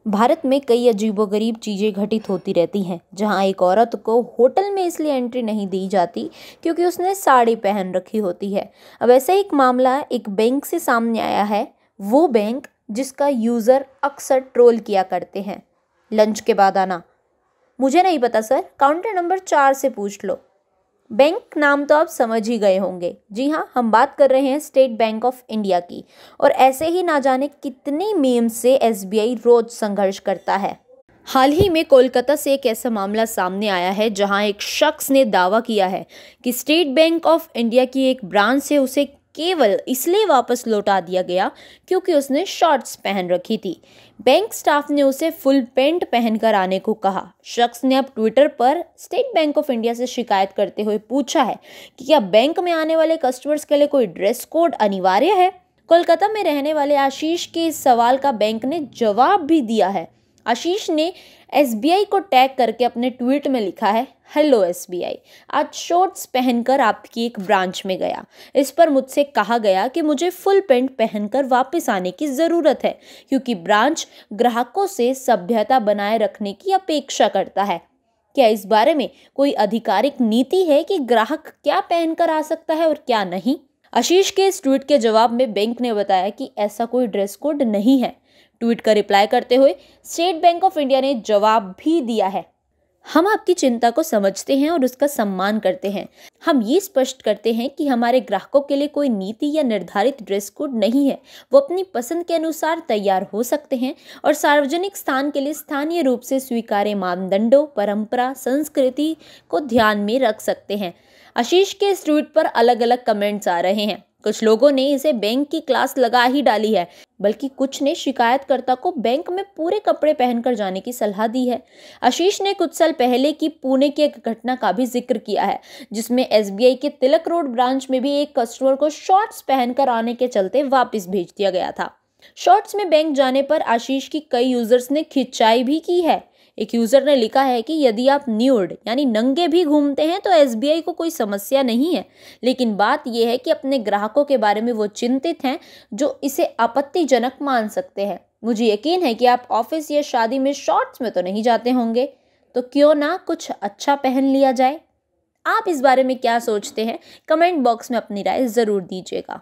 भारत में कई अजीबोगरीब चीज़ें घटित होती रहती हैं, जहां एक औरत को होटल में इसलिए एंट्री नहीं दी जाती क्योंकि उसने साड़ी पहन रखी होती है। अब ऐसा एक मामला एक बैंक से सामने आया है, वो बैंक जिसका यूज़र अक्सर ट्रोल किया करते हैं। लंच के बाद आना। मुझे नहीं पता सर, काउंटर नंबर 4 से पूछ लो। बैंक नाम तो आप समझ ही गए होंगे। जी हाँ, हम बात कर रहे हैं स्टेट बैंक ऑफ इंडिया की। और ऐसे ही ना जाने कितनी मीम्स से एसबीआई रोज संघर्ष करता है। हाल ही में कोलकाता से एक ऐसा मामला सामने आया है जहां एक शख्स ने दावा किया है कि स्टेट बैंक ऑफ इंडिया की एक ब्रांच से उसे केवल इसलिए वापस लौटा दिया गया क्योंकि उसने शॉर्ट्स पहन रखी थी। बैंक स्टाफ ने उसे फुल पैंट पहनकर आने को कहा। शख्स ने अब ट्विटर पर स्टेट बैंक ऑफ इंडिया से शिकायत करते हुए पूछा है कि क्या बैंक में आने वाले कस्टमर्स के लिए कोई ड्रेस कोड अनिवार्य है। कोलकाता में रहने वाले आशीष के इस सवाल का बैंक ने जवाब भी दिया है। आशीष ने एसबीआई को टैग करके अपने ट्वीट में लिखा है, हेलो एसबीआई, आज शॉर्ट्स पहनकर आपकी एक ब्रांच में गया। इस पर मुझसे कहा गया कि मुझे फुल पैंट पहनकर वापस आने की ज़रूरत है क्योंकि ब्रांच ग्राहकों से सभ्यता बनाए रखने की अपेक्षा करता है। क्या इस बारे में कोई आधिकारिक नीति है कि ग्राहक क्या पहनकर आ सकता है और क्या नहीं? आशीष के इस ट्वीट के जवाब में बैंक ने बताया कि ऐसा कोई ड्रेस कोड नहीं है। ट्वीट का रिप्लाई करते हुए स्टेट बैंक ऑफ इंडिया ने जवाब भी दिया है, हम आपकी चिंता को समझते हैं और उसका सम्मान करते हैं। हम ये स्पष्ट करते हैं कि हमारे ग्राहकों के लिए कोई नीति या निर्धारित ड्रेस कोड नहीं है। वो अपनी पसंद के अनुसार तैयार हो सकते हैं और सार्वजनिक स्थान के लिए स्थानीय रूप से स्वीकार्य मानदंडों, परंपरा, संस्कृति को ध्यान में रख सकते हैं। आशीष के इस ट्वीट पर अलग अलग कमेंट्स आ रहे हैं। कुछ लोगों ने इसे बैंक की क्लास लगा ही डाली है, बल्कि कुछ ने शिकायतकर्ता को बैंक में पूरे कपड़े पहनकर जाने की सलाह दी है। आशीष ने कुछ साल पहले की पुणे की एक घटना का भी जिक्र किया है, जिसमें एसबीआई के तिलक रोड ब्रांच में भी एक कस्टमर को शॉर्ट्स पहनकर आने के चलते वापस भेज दिया गया था। शॉर्ट्स में बैंक जाने पर आशीष की कई यूजर्स ने खिंचाई भी की है। एक यूजर ने लिखा है कि यदि आप न्यूड यानी नंगे भी घूमते हैं तो एसबीआई को कोई समस्या नहीं है, लेकिन बात यह है कि अपने ग्राहकों के बारे में वो चिंतित हैं जो इसे आपत्तिजनक मान सकते हैं। मुझे यकीन है कि आप ऑफिस या शादी में शॉर्ट्स में तो नहीं जाते होंगे, तो क्यों ना कुछ अच्छा पहन लिया जाए। आप इस बारे में क्या सोचते हैं? कमेंट बॉक्स में अपनी राय ज़रूर दीजिएगा।